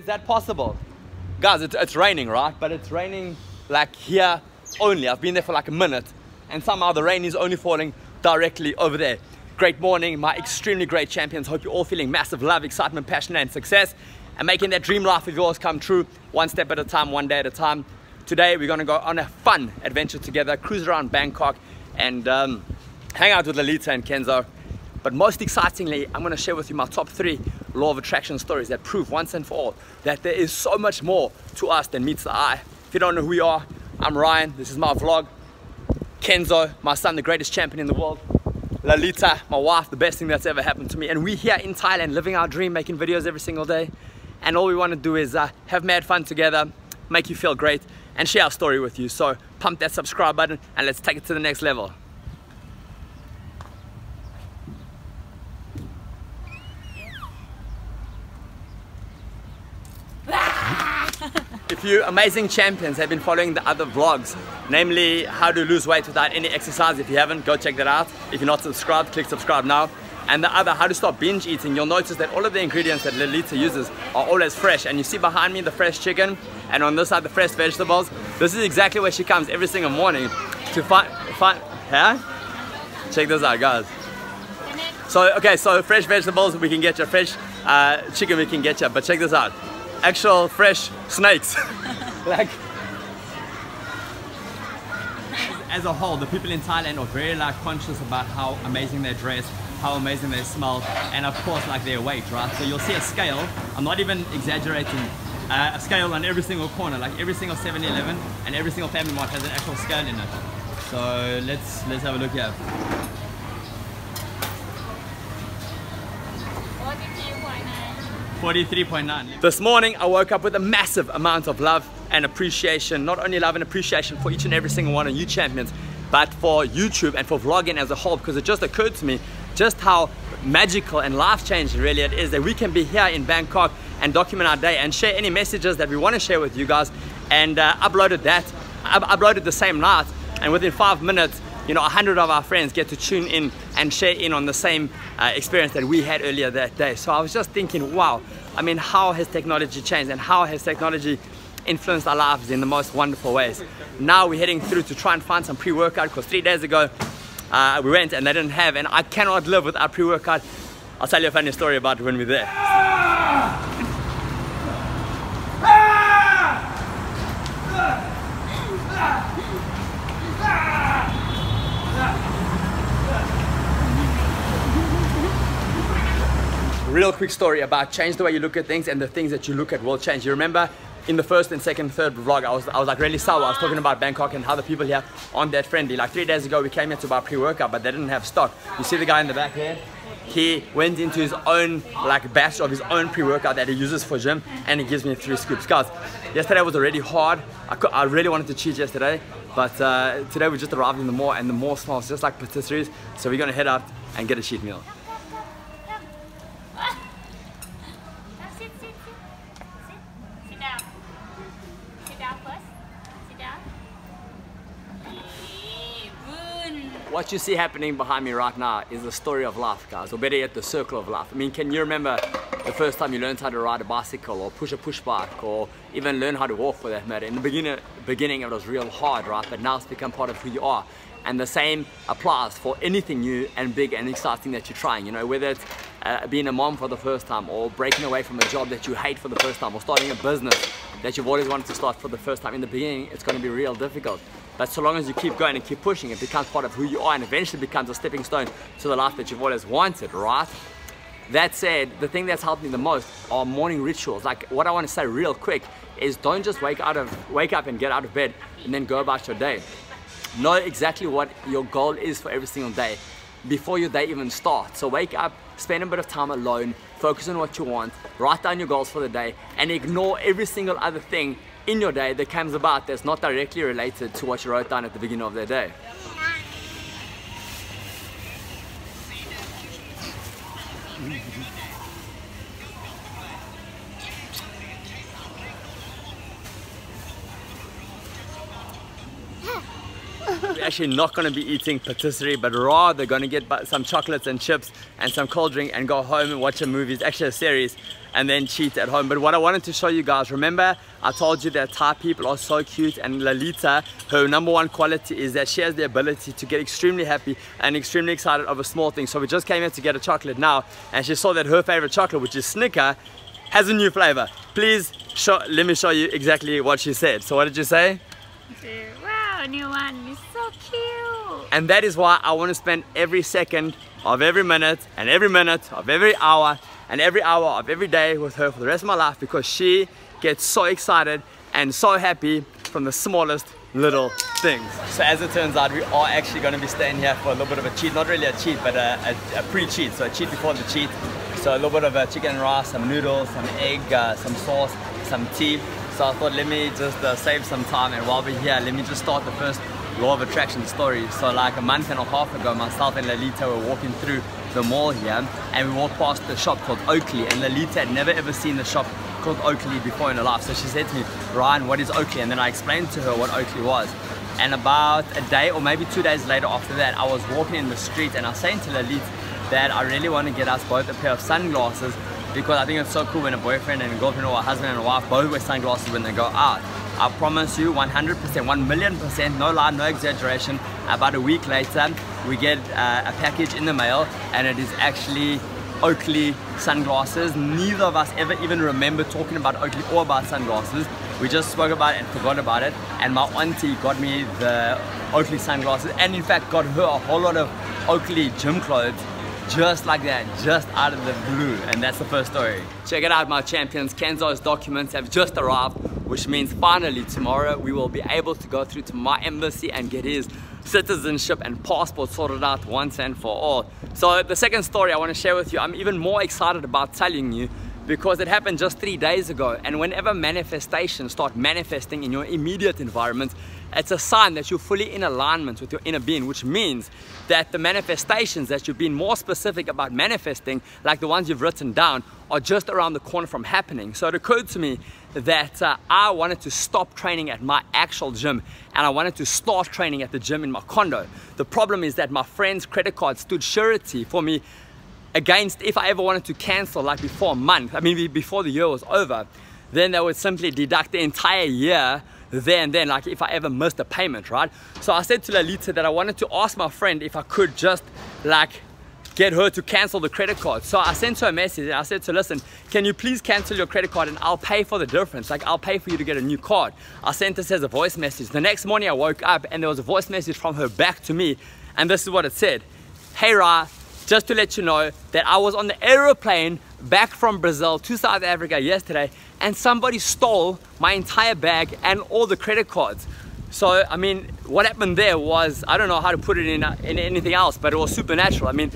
that possible? Guys, it's raining, right? But it's raining like here only. I've been there for like a minute and somehow the rain is only falling directly over there. Great morning, my extremely great champions. Hope you're all feeling massive love, excitement, passion and success and making that dream life of yours come true, one step at a time, one day at a time. Today we're going to go on a fun adventure together, cruise around Bangkok and hang out with Lolita and Kenzo. But most excitingly, I'm going to share with you my top 3 law of attraction stories that prove once and for all that there is so much more to us than meets the eye. If you don't know who we are, I'm Ryan, this is my vlog. Kenzo, my son, the greatest champion in the world. Lolita, my wife, the best thing that's ever happened to me. And we're here in Thailand, living our dream, making videos every single day. And all we want to do is have mad fun together, make you feel great, and share our story with you. So pump that subscribe button and let's take it to the next level. If you amazing champions have been following the other vlogs, namely how to lose weight without any exercise, if you haven't, go check that out. If you're not subscribed, click subscribe now. And the other, how to stop binge eating, you'll notice that all of the ingredients that Lolita uses are always fresh. And you see behind me the fresh chicken, and on this side the fresh vegetables. This is exactly where she comes every single morning to find, huh? Check this out, guys. So, okay, so fresh vegetables we can get you, fresh chicken we can get you, but check this out. Actual fresh snakes. Like, as a whole, the people in Thailand are very conscious about how amazing they dress, how amazing they smell, and of course like their weight, right? So you'll see a scale, I'm not even exaggerating, a scale on every single corner, like every single 7-Eleven and every single Family Mart has an actual scale in it. So let's have a look here. 43.9. This morning I woke up with a massive amount of love and appreciation, not only love and appreciation for each and every single one of you champions, but for YouTube and for vlogging as a whole, because it just occurred to me just how magical and life-changing really it is that we can be here in Bangkok and document our day and share any messages that we want to share with you guys. And uploaded the same night, and within 5 minutes, you know, 100 of our friends get to tune in and share in on the same experience that we had earlier that day. So I was just thinking, wow, I mean, how has technology changed and how has technology influenced our lives in the most wonderful ways? Now we're heading through to try and find some pre-workout, because 3 days ago we went and they didn't have, and I cannot live without pre-workout. I'll tell you a funny story about when we're there. Real quick story about change the way you look at things, and the things that you look at will change. You remember in the first and second, third vlog, I was like really sour. I was talking about Bangkok and how the people here aren't that friendly. Like 3 days ago we came here to buy pre-workout, but they didn't have stock. You see the guy in the back here? He went into his own batch of his own pre-workout that he uses for gym, and he gives me 3 scoops. Guys, yesterday was already hard. I really wanted to cheat yesterday, but today we just arrived in the mall, and the mall smells just like patisseries. So we're gonna head out and get a cheat meal. What you see happening behind me right now is the story of life, guys, or better yet, the circle of life. I mean, can you remember the first time you learned how to ride a bicycle or push a push bike, or even learn how to walk for that matter? In the beginning it was real hard, right? But now it's become part of who you are. And the same applies for anything new and big and exciting that you're trying, you know, whether it's being a mom for the first time, or breaking away from a job that you hate for the first time, or starting a business that you've always wanted to start for the first time. In the beginning, it's going to be real difficult. But so long as you keep going and keep pushing, it becomes part of who you are and eventually becomes a stepping stone to the life that you've always wanted, right? That said, the thing that's helped me the most are morning rituals. Like, what I want to say real quick is, don't just wake up and get out of bed and then go about your day. Know exactly what your goal is for every single day before your day even starts. So wake up, spend a bit of time alone, focus on what you want, write down your goals for the day, and ignore every single other thing in your day that comes about that's not directly related to what you wrote down at the beginning of the day. We're actually not going to be eating patisserie, but rather going to get some chocolates and chips and some cold drink and go home and watch a movie. It's actually a series, and then cheat at home. But what I wanted to show you guys, remember I told you that Thai people are so cute, and Lalita, her number one quality is that she has the ability to get extremely happy and extremely excited over small things. So we just came here to get a chocolate now, and she saw that her favorite chocolate, which is Snicker, has a new flavor. Please let me show you exactly what she said. So what did you say? Wow, new one is so cute. And that is why I want to spend every second of every minute and every minute of every hour and every hour of every day with her for the rest of my life, because she gets so excited and so happy from the smallest little things. So as it turns out, we are actually going to be staying here for a little bit of a cheat. Not really a cheat, but a pre-cheat. So a cheat before the cheat. So a little bit of a chicken and rice, some noodles, some egg, some sauce, some tea. So I thought, let me just save some time, and while we're here, let me just start the first law of attraction story. So like a month and a half ago, myself and Lalita were walking through the mall here, and we walked past the shop called Oakley, and Lalita had never ever seen the shop called Oakley before in her life. So she said to me, Ryan, what is Oakley? And then I explained to her what Oakley was. And about a day or maybe 2 days later after that, I was walking in the street, and I was saying to Lalita that I really want to get us both a pair of sunglasses, because I think it's so cool when a boyfriend and a girlfriend or a husband and a wife both wear sunglasses when they go out. I promise you 100%, 1,000,000%, no lie, no exaggeration, about a week later we get a package in the mail, and it is actually Oakley sunglasses. Neither of us ever even remember talking about Oakley or about sunglasses. We just spoke about it and forgot about it, and my auntie got me the Oakley sunglasses, and in fact got her a whole lot of Oakley gym clothes just like that, just out of the blue. And that's the first story. Check it out, my champions. Kenzo's documents have just arrived, which means finally tomorrow we will be able to go through to my embassy and get his citizenship and passport sorted out once and for all. So the second story I want to share with you, I'm even more excited about telling you, because it happened just 3 days ago. And whenever manifestations start manifesting in your immediate environment, it's a sign that you're fully in alignment with your inner being, which means that the manifestations that you've been more specific about manifesting, like the ones you've written down, are just around the corner from happening. So it occurred to me that I wanted to stop training at my actual gym, and I wanted to start training at the gym in my condo. The problem is that my friend's credit card stood surety for me against, if I ever wanted to cancel like before a month, before the year was over, then they would simply deduct the entire year there and then, like if I ever missed a payment, right? So I said to Lalita that I wanted to ask my friend if I could just like get her to cancel the credit card. So I sent her a message and I said to her, listen, can you please cancel your credit card and I'll pay for the difference, like I'll pay for you to get a new card. I sent this as a voice message. The next morning I woke up and there was a voice message from her back to me, and this is what it said. Hey Ra, just to let you know that I was on the aeroplane back from Brazil to South Africa yesterday, and somebody stole my entire bag and all the credit cards. So I mean, what happened there was, I don't know how to put it in anything else, but it was supernatural. I mean,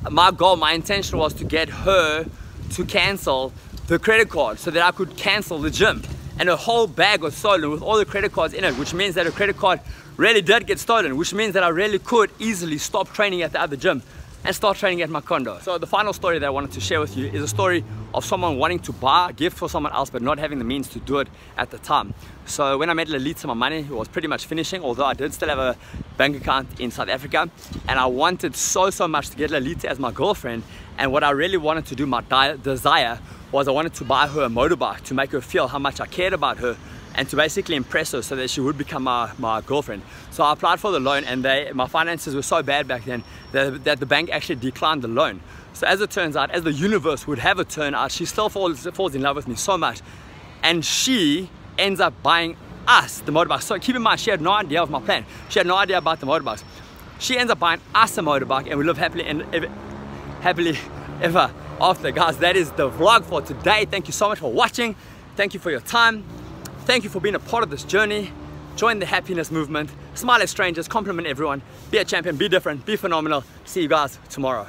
my goal, my intention was to get her to cancel the credit card so that I could cancel the gym. And her whole bag was stolen with all the credit cards in it, which means that her credit card really did get stolen, which means that I really could easily stop training at the other gym and start training at my condo. So the final story that I wanted to share with you is a story of someone wanting to buy a gift for someone else but not having the means to do it at the time. So when I met Lalita, my money was pretty much finishing, although I did still have a bank account in South Africa, and I wanted so much to get Lalita as my girlfriend. And what I really wanted to do, my desire, was I wanted to buy her a motorbike to make her feel how much I cared about her, and to basically impress her so that she would become my girlfriend. So I applied for the loan, and my finances were so bad back then that the bank actually declined the loan. So as it turns out, as the universe would have it turn out, she still falls in love with me so much, and she ends up buying us the motorbike. So keep in mind, she had no idea of my plan. She had no idea about the motorbikes. She ends up buying us a motorbike, and we live happily ever after. Guys, that is the vlog for today. Thank you so much for watching. Thank you for your time. Thank you for being a part of this journey. Join the happiness movement. Smile at strangers, compliment everyone. Be a champion, be different, be phenomenal. See you guys tomorrow.